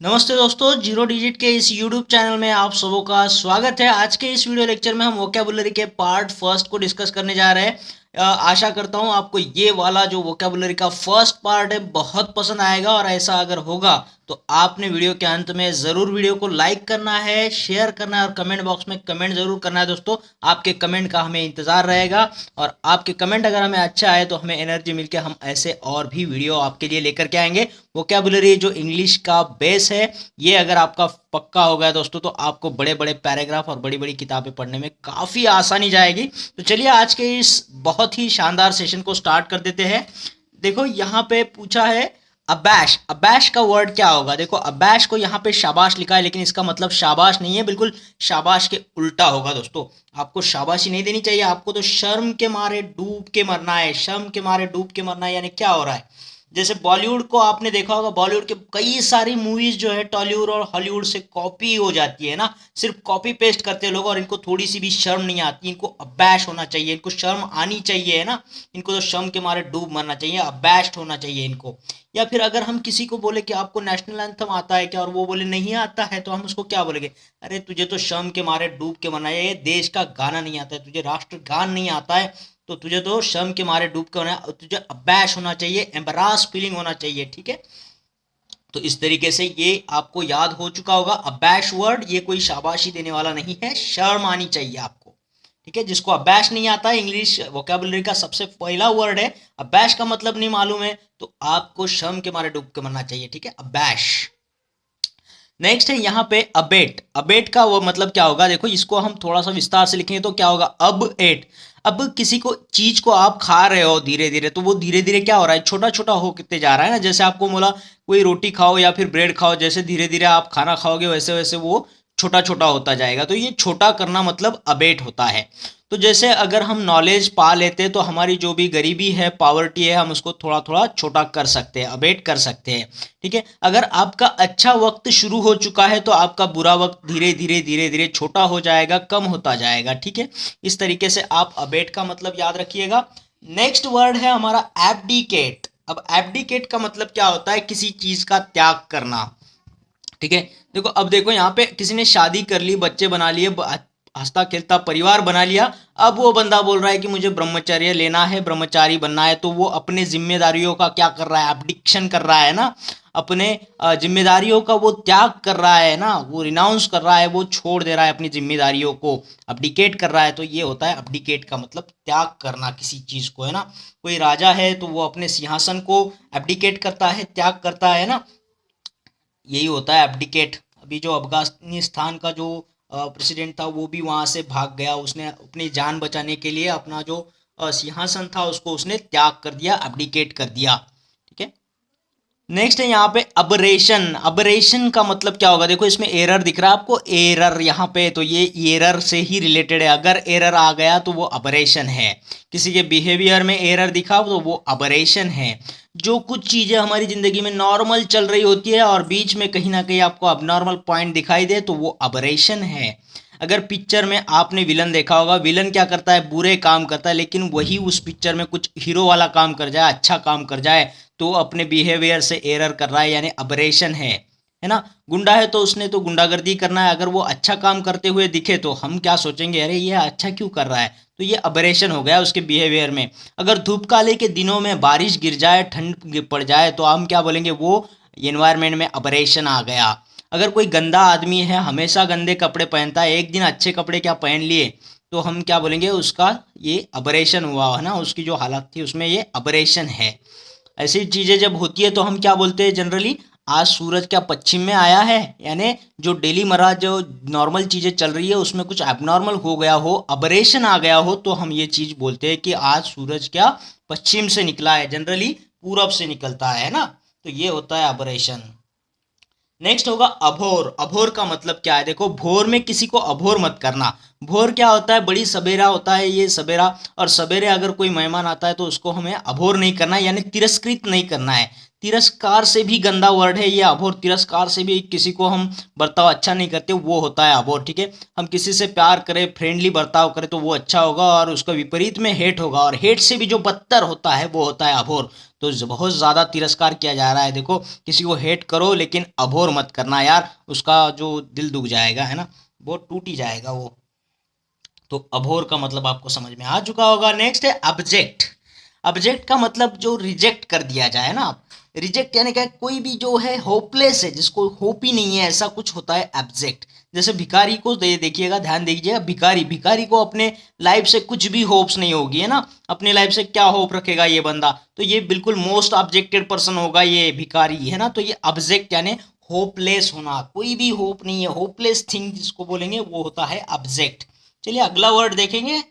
नमस्ते दोस्तों, zero digit के इस यूट्यूब चैनल में आप सबों का स्वागत है। आज के इस वीडियो लेक्चर में हम वोकैबुलरी के पार्ट फर्स्ट को डिस्कस करने जा रहे हैं। आशा करता हूं आपको ये वाला जो वोकैबुलरी का फर्स्ट पार्ट है बहुत पसंद आएगा, और ऐसा अगर होगा तो आपने वीडियो के अंत में ज़रूर वीडियो को लाइक करना है, शेयर करना है और कमेंट बॉक्स में कमेंट ज़रूर करना है। दोस्तों, आपके कमेंट का हमें इंतज़ार रहेगा, और आपके कमेंट अगर हमें अच्छा आए तो हमें एनर्जी मिलके हम ऐसे और भी वीडियो आपके लिए लेकर के आएंगे। वोकैबुलरी जो इंग्लिश का बेस है, ये अगर आपका पक्का हो गया दोस्तों तो आपको बड़े बड़े पैराग्राफ और बड़ी बड़ी किताबें पढ़ने में काफ़ी आसानी जाएगी। तो चलिए आज के इस बहुत ही शानदार सेशन को स्टार्ट कर देते हैं। देखो यहाँ पे पूछा है अबैश। अबैश का वर्ड क्या होगा? देखो, अबैश को यहाँ पे शाबाश लिखा है, लेकिन इसका मतलब शाबाश नहीं है, बिल्कुल शाबाश के उल्टा होगा दोस्तों। आपको शाबाशी नहीं देनी चाहिए, आपको तो शर्म के मारे डूब के मरना है। शर्म के मारे डूब के मरना है यानी क्या हो रहा है? जैसे बॉलीवुड को आपने देखा होगा, बॉलीवुड के कई सारी मूवीज जो है टॉलीवुड और हॉलीवुड से कॉपी हो जाती है ना। सिर्फ कॉपी पेस्ट करते हैं लोग, और इनको थोड़ी सी भी शर्म नहीं आती। इनको अबैश होना चाहिए, इनको शर्म आनी चाहिए, है ना। इनको तो शर्म के मारे डूब मरना चाहिए, अबैश्ड होना चाहिए इनको। या फिर अगर हम किसी को बोले कि आपको नेशनल एंथम आता है क्या, और वो बोले नहीं आता है, तो हम उसको क्या बोलेंगे? अरे तुझे तो शर्म के मारे डूब के मरना है, ये देश का गाना नहीं आता है, तुझे राष्ट्रगान नहीं आता है, तो तुझे तो शर्म के मारे डूब के होना है, तुझे अबैश होना चाहिए, एम्बरास फीलिंग होना चाहिए। ठीक है, तो इस तरीके से ये आपको याद हो चुका होगा। अबैश वर्ड ये कोई शाबाशी देने वाला नहीं है, शर्म आनी चाहिए आपको। ठीक है, जिसको अबैश नहीं आता है, इंग्लिश वोकैबुलरी का सबसे पहला वर्ड है अबैश, का मतलब नहीं मालूम है तो आपको शर्म के मारे डूब के मरना चाहिए। ठीक है, अबैश। नेक्स्ट है यहाँ पे अबेट। अबेट का वो मतलब क्या होगा? देखो, इसको हम थोड़ा सा विस्तार से लिखेंगे तो क्या होगा? अब एट। अब किसी को चीज को आप खा रहे हो धीरे धीरे, तो वो धीरे धीरे क्या हो रहा है? छोटा छोटा होते जा रहा है ना। जैसे आपको बोला कोई रोटी खाओ या फिर ब्रेड खाओ, जैसे धीरे धीरे आप खाना खाओगे वैसे वैसे वो छोटा छोटा होता जाएगा। तो ये छोटा करना मतलब अबेट होता है। तो जैसे अगर हम नॉलेज पा लेते तो हमारी जो भी गरीबी है, पावर्टी है, हम उसको थोड़ा थोड़ा छोटा कर सकते हैं, अबेट कर सकते हैं। ठीक है, अगर आपका अच्छा वक्त शुरू हो चुका है तो आपका बुरा वक्त धीरे धीरे धीरे धीरे छोटा हो जाएगा, कम होता जाएगा। ठीक है, इस तरीके से आप अबेट का मतलब याद रखिएगा। नेक्स्ट वर्ड है हमारा एब्डिकेट। अब एब्डिकेट का मतलब क्या होता है? किसी चीज का त्याग करना। ठीक है, देखो, अब देखो यहाँ पे किसी ने शादी कर ली, बच्चे बना लिए, हंसता खेलता परिवार बना लिया। अब वो बंदा बोल रहा है कि मुझे ब्रह्मचर्य लेना है, ब्रह्मचारी बनना है, तो वो अपने जिम्मेदारियों का क्या कर रहा है? एब्डिक्शन कर रहा है ना। अपने जिम्मेदारियों का वो त्याग कर रहा है ना, वो रिनाउंस कर रहा है, वो छोड़ दे रहा है अपनी जिम्मेदारियों को, अब्डिकेट कर रहा है। तो ये होता है अब्डिकेट का मतलब त्याग करना किसी चीज को, है ना। कोई राजा है तो वो अपने सिंहासन को अब्डिकेट करता है, त्याग करता है ना। यही होता है एब्डिकेट। अभी जो अफगानिस्तान का जो प्रेसिडेंट था वो भी वहां से भाग गया, उसने अपनी जान बचाने के लिए अपना जो सिंहासन था उसको उसने त्याग कर दिया, एब्डिकेट कर दिया। ठीक है, नेक्स्ट है यहाँ पे अबरेशन। अबरेशन का मतलब क्या होगा? देखो, इसमें एरर दिख रहा है आपको, एरर यहाँ पे, तो ये एरर से ही रिलेटेड है। अगर एरर आ गया तो वो अबरेशन है। किसी के बिहेवियर में एरर दिखा तो वो अबरेशन है। जो कुछ चीज़ें हमारी ज़िंदगी में नॉर्मल चल रही होती है और बीच में कहीं ना कहीं आपको अबनॉर्मल पॉइंट दिखाई दे तो वो अबरेशन है। अगर पिक्चर में आपने विलन देखा होगा, विलन क्या करता है? बुरे काम करता है, लेकिन वही उस पिक्चर में कुछ हीरो वाला काम कर जाए, अच्छा काम कर जाए, तो अपने बिहेवियर से एरर कर रहा है, यानी अबरेशन है ना। गुंडा है तो उसने तो गुंडागर्दी करना है, अगर वो अच्छा काम करते हुए दिखे तो हम क्या सोचेंगे? अरे ये अच्छा क्यों कर रहा है? तो ये अबरेशन हो गया उसके बिहेवियर में। अगर धूप काले के दिनों में बारिश गिर जाए, ठंड पड़ जाए, तो हम क्या बोलेंगे? वो एनवायरनमेंट में अबरेशन आ गया। अगर कोई गंदा आदमी है, हमेशा गंदे कपड़े पहनता है, एक दिन अच्छे कपड़े क्या पहन लिए, तो हम क्या बोलेंगे? उसका ये अबरेशन हुआ, है ना, उसकी जो हालत थी उसमें ये अबरेशन है। ऐसी चीज़ें जब होती है तो हम क्या बोलते हैं जनरली? आज सूरज क्या पश्चिम में आया है, यानी जो डेली मर्रा जो नॉर्मल चीज़ें चल रही है उसमें कुछ एबनॉर्मल हो गया हो, अबरेशन आ गया हो, तो हम ये चीज़ बोलते हैं कि आज सूरज क्या पश्चिम से निकला है, जनरली पूरब से निकलता है ना। तो ये होता है अबरेशन। नेक्स्ट होगा अभोर। अभोर का मतलब क्या है? देखो, भोर में किसी को अभोर मत करना। भोर क्या होता है? बड़ी सवेरा होता है ये सवेरा, और सवेरे अगर कोई मेहमान आता है तो उसको हमें अभोर नहीं करना है, यानी तिरस्कृत नहीं करना है। तिरस्कार से भी गंदा वर्ड है ये अभोर। तिरस्कार से भी किसी को हम बर्ताव अच्छा नहीं करते, वो होता है अभोर। ठीक है, हम किसी से प्यार करें, फ्रेंडली बर्ताव करें तो वो अच्छा होगा, और उसका विपरीत में हेट होगा, और हेट से भी जो बदतर होता है वो होता है अभोर। तो बहुत ज़्यादा तिरस्कार किया जा रहा है। देखो, किसी को हेट करो लेकिन अभोर मत करना यार, उसका जो दिल दुख जाएगा, है ना, वो टूट ही जाएगा वो। तो अभोर का मतलब आपको समझ में आ चुका होगा। नेक्स्ट है ऑब्जेक्ट। ऑब्जेक्ट का मतलब जो रिजेक्ट कर दिया जाए ना। रिजेक्ट यानी क्या, कोई भी जो है होपलेस है, जिसको होप ही नहीं है, ऐसा कुछ होता है ऑब्जेक्ट। जैसे भिखारी को देखिएगा, ध्यान दीजिएगा, भिखारी भिखारी को अपने लाइफ से कुछ भी होप्स नहीं होगी, है ना, अपने लाइफ से क्या होप रखेगा ये बंदा, तो ये बिल्कुल मोस्ट ऑब्जेक्टेड पर्सन होगा ये भिखारी, है ना। तो ये ऑब्जेक्ट यानी होपलेस होना, कोई भी होप नहीं है, होपलेस थिंग जिसको बोलेंगे वो होता है ऑब्जेक्ट। चलिए अगला वर्ड देखेंगे।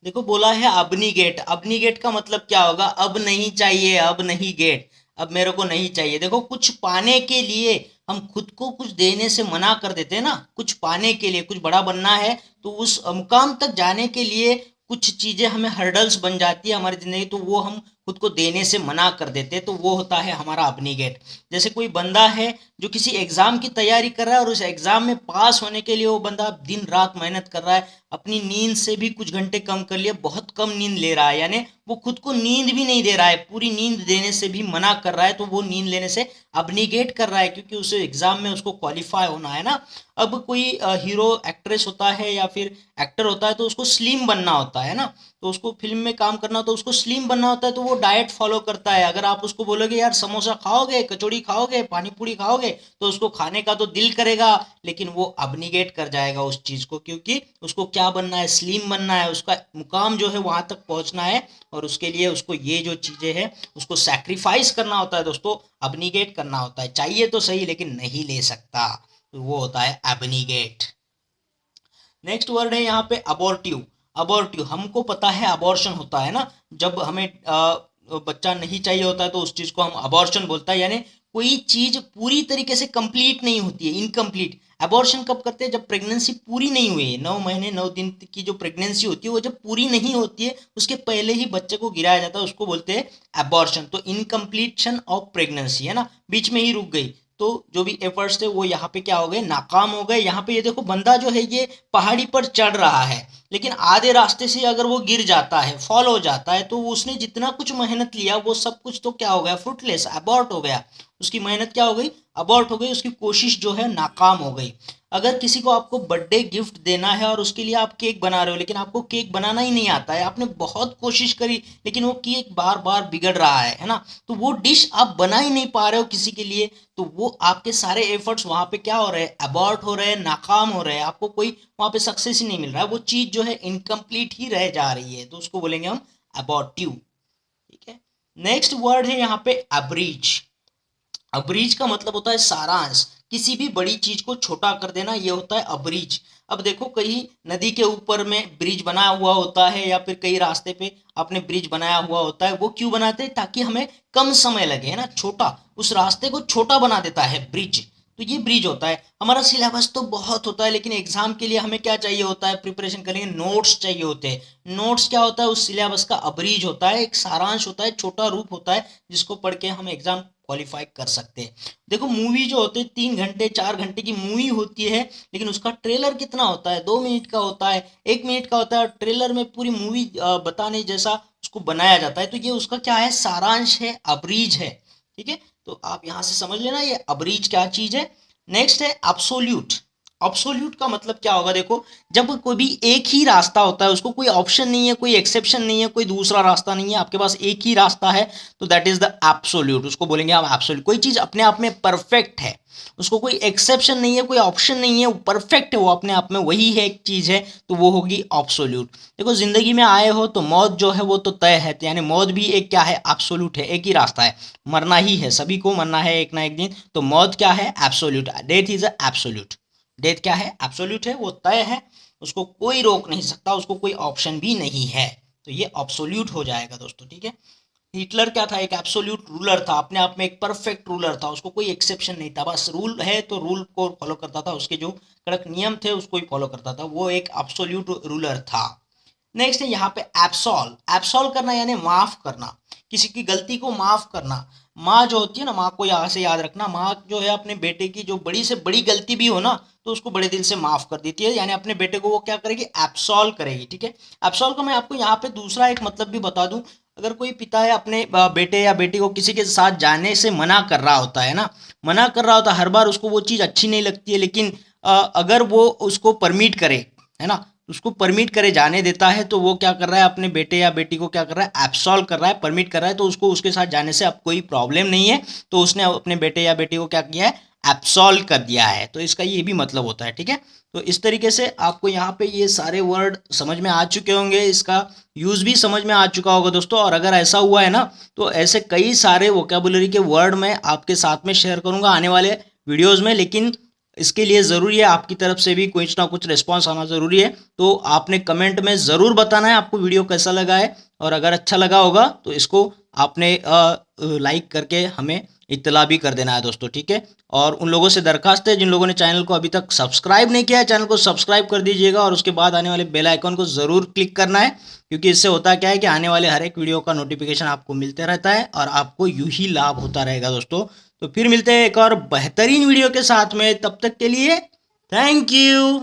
देखो बोला है अबनीगेट। अबनीगेट का मतलब क्या होगा, अब नहीं चाहिए, अब नहीं गेट, अब मेरे को नहीं चाहिए। देखो, कुछ पाने के लिए हम खुद को कुछ देने से मना कर देते हैं ना। कुछ पाने के लिए, कुछ बड़ा बनना है तो उस मुकाम तक जाने के लिए कुछ चीजें हमें हर्डल्स बन जाती है हमारी जिंदगी, तो वो हम खुद को देने से मना कर देते हैं, तो वो होता है हमारा अबनीगेट। जैसे कोई बंदा है जो किसी एग्जाम की तैयारी कर रहा है और उस एग्जाम में पास होने के लिए वो बंदा दिन रात मेहनत कर रहा है, अपनी नींद से भी कुछ घंटे कम कर लिए, बहुत कम नींद ले रहा है, यानी वो खुद को नींद भी नहीं दे रहा है, पूरी नींद देने से भी मना कर रहा है, तो वो नींद लेने से अबनीगेट कर रहा है, क्योंकि उस एग्जाम में उसको क्वालिफाई होना है ना। अब कोई हीरो एक्ट्रेस होता है या फिर एक्टर होता है तो उसको स्लिम बनना होता है ना, तो उसको फिल्म में काम करना, तो उसको स्लिम बनना होता है, तो वो डाइट फॉलो करता है। अगर आप उसको बोलोगे यार समोसा खाओगे, कचौड़ी खाओगे, पानी पूरी खाओगे, तो उसको खाने का तो दिल करेगा, लेकिन वो अबनीगेट कर जाएगा उस चीज को, क्योंकि उसको क्या बनना है, स्लिम बनना है, उसका मुकाम जो है वहां तक पहुंचना है, और उसके लिए उसको ये जो चीजें हैं उसको सैक्रिफाइस करना होता है दोस्तों, अबनीगेट करना होता है। चाहिए तो सही लेकिन नहीं ले सकता, तो वो होता है एबनीगेट। नेक्स्ट वर्ड है यहाँ पे अबॉर्टिव। अबॉर्टिव, हमको पता है अबॉर्शन होता है ना, जब हमें बच्चा नहीं चाहिए होता है तो उस चीज को हम अबॉर्शन बोलता है, यानी कोई चीज पूरी तरीके से कंप्लीट नहीं होती है, इनकम्प्लीट। अबॉर्शन कब करते हैं, जब प्रेगनेंसी पूरी नहीं हुई है, 9 महीने 9 दिन की जो प्रेगनेंसी होती है वो जब पूरी नहीं होती है, उसके पहले ही बच्चे को गिराया जाता है, उसको बोलते हैं अबॉर्शन। तो इनकम्प्लीशन ऑफ प्रेगनेंसी, है ना, बीच में ही रुक गई, तो जो भी एफर्ट्स थे वो यहाँ पे क्या हो गए, नाकाम हो गए। यहाँ पे ये देखो, बंदा जो है ये पहाड़ी पर चढ़ रहा है, लेकिन आधे रास्ते से अगर वो गिर जाता है, फॉल हो जाता है, तो उसने जितना कुछ मेहनत लिया वो सब कुछ तो क्या हो गया, फ्रूटलेस, अबॉर्ट हो गया। उसकी मेहनत क्या हो गई, अबॉर्ट हो गई, उसकी कोशिश जो है नाकाम हो गई। अगर किसी को आपको बर्थडे गिफ्ट देना है और उसके लिए आप केक बना रहे हो, लेकिन आपको केक बनाना ही नहीं आता है, आपने बहुत कोशिश करी लेकिन वो केक बार बार बिगड़ रहा है ना, तो वो डिश आप बना ही नहीं पा रहे हो किसी के लिए, तो वो आपके सारे एफर्ट्स वहां पे क्या हो रहे हैं, अबॉर्ट हो रहे हैं, नाकाम हो रहे हैं, आपको कोई वहां पे सक्सेस ही नहीं मिल रहा है, वो चीज जो है इनकम्प्लीट ही रह जा रही है, तो उसको बोलेंगे हम अबॉर्टिव। ठीक है। नेक्स्ट वर्ड है यहाँ पे अब्रीच। अब्रीज का मतलब होता है सारांश, किसी भी बड़ी चीज को छोटा कर देना, ये होता है अब्रीज। अब देखो, कहीं नदी के ऊपर में ब्रिज बना हुआ होता है या फिर कई रास्ते पे आपने ब्रिज बनाया हुआ होता है, वो क्यों बनाते हैं, ताकि हमें कम समय लगे, है ना, छोटा, उस रास्ते को छोटा बना देता है ब्रिज, तो ये ब्रिज होता है। हमारा सिलेबस तो बहुत होता है, लेकिन एग्जाम के लिए हमें क्या चाहिए होता है, प्रिपरेशन करेंगे, नोट्स चाहिए होते हैं। नोट्स क्या होता है, उस सिलेबस का अब्रीज होता है, एक सारांश होता है, छोटा रूप होता है, जिसको पढ़ के हम एग्जाम क्वालिफाई कर सकते हैं। देखो, मूवी जो होती है 3 घंटे 4 घंटे की मूवी होती है, लेकिन उसका ट्रेलर कितना होता है, 2 मिनट का होता है, 1 मिनट का होता है, ट्रेलर में पूरी मूवी बताने जैसा उसको बनाया जाता है, तो ये उसका क्या है, सारांश है, अब्रीज है। ठीक है, तो आप यहां से समझ लेना ये अब्रीज क्या चीज है। नेक्स्ट है अब्सोल्यूट। अब्सोल्यूट का मतलब क्या होगा, देखो, जब कोई भी एक ही रास्ता होता है, उसको कोई ऑप्शन नहीं है, कोई एक्सेप्शन नहीं है, कोई दूसरा रास्ता नहीं है, आपके पास एक ही रास्ता है, तो दैट इज द एब्सोल्यूट, उसको बोलेंगे हम एब्सोल्यूट। कोई चीज अपने आप में परफेक्ट है, उसको कोई एक्सेप्शन नहीं है, कोई ऑप्शन नहीं है, वो परफेक्ट है, वो अपने आप में वही है, एक चीज है, तो वो होगी एब्सोल्यूट। देखो, जिंदगी में आए हो तो मौत जो है वो तो तय है, यानी मौत भी एक क्या है, एब्सोल्यूट है, एक ही रास्ता है, मरना ही है, सभी को मरना है एक ना एक दिन, तो मौत क्या है, absolute, death is a absolute. Death क्या है, एब्सोल्यूट है, वो तय है, उसको कोई रोक नहीं सकता, उसको कोई ऑप्शन भी नहीं है, तो ये एब्सोल्यूट हो जाएगा दोस्तों। ठीक है। हिटलर क्या था, एक एब्सोल्यूट रूलर था, अपने आप में एक परफेक्ट रूलर था, उसको कोई एक्सेप्शन नहीं था, बस रूल है तो रूल को फॉलो करता था, उसके जो कड़क नियम थे उसको ही फॉलो करता था, वो एक एब्सोल्यूट रूलर था। नेक्स्ट है यहाँ पे एब्सॉल। एब्सॉल करना यानी माफ करना, किसी की गलती को माफ करना। माँ जो होती है ना, माँ को यहाँ से याद रखना, माँ जो है अपने बेटे की जो बड़ी से बड़ी गलती भी हो ना, तो उसको बड़े दिल से माफ कर देती है, यानी अपने बेटे को वो क्या करेगी, एब्सॉल्व करेगी। ठीक है। एब्सॉल्व का मैं आपको यहाँ पे दूसरा एक मतलब भी बता दूं, अगर कोई पिता है अपने बेटे या बेटी को किसी के साथ जाने से मना कर रहा होता है ना, मना कर रहा होता है, हर बार उसको वो चीज़ अच्छी नहीं लगती है, लेकिन अगर वो उसको परमिट करे, है ना, उसको परमिट करे, जाने देता है, तो वो क्या कर रहा है, अपने बेटे या बेटी को क्या कर रहा है, एब्सॉल्व कर रहा है, परमिट कर रहा है, तो उसको उसके साथ जाने से अब कोई प्रॉब्लम नहीं है, तो उसने अपने बेटे या बेटी को क्या किया है, एब्सॉल्व कर दिया है। तो इसका ये भी मतलब होता है, ठीक है। तो इस तरीके से आपको यहाँ पे ये सारे वर्ड समझ में आ चुके होंगे, इसका यूज़ भी समझ में आ चुका होगा दोस्तों। और अगर ऐसा हुआ है ना, तो ऐसे कई सारे वोकेबुलरी के वर्ड मैं आपके साथ में शेयर करूँगा आने वाले वीडियोज़ में, लेकिन इसके लिए ज़रूरी है आपकी तरफ से भी कुछ ना कुछ रिस्पॉन्स आना ज़रूरी है। तो आपने कमेंट में ज़रूर बताना है आपको वीडियो कैसा लगा है, और अगर अच्छा लगा होगा तो इसको आपने लाइक करके हमें इत्तला भी कर देना है दोस्तों, ठीक है। और उन लोगों से दरखास्त है जिन लोगों ने चैनल को अभी तक सब्सक्राइब नहीं किया है, चैनल को सब्सक्राइब कर दीजिएगा, और उसके बाद आने वाले बेल आइकन को ज़रूर क्लिक करना है, क्योंकि इससे होता क्या है कि आने वाले हर एक वीडियो का नोटिफिकेशन आपको मिलते रहता है और आपको यूं ही लाभ होता रहेगा दोस्तों। तो फिर मिलते हैं एक और बेहतरीन वीडियो के साथ में, तब तक के लिए थैंक यू।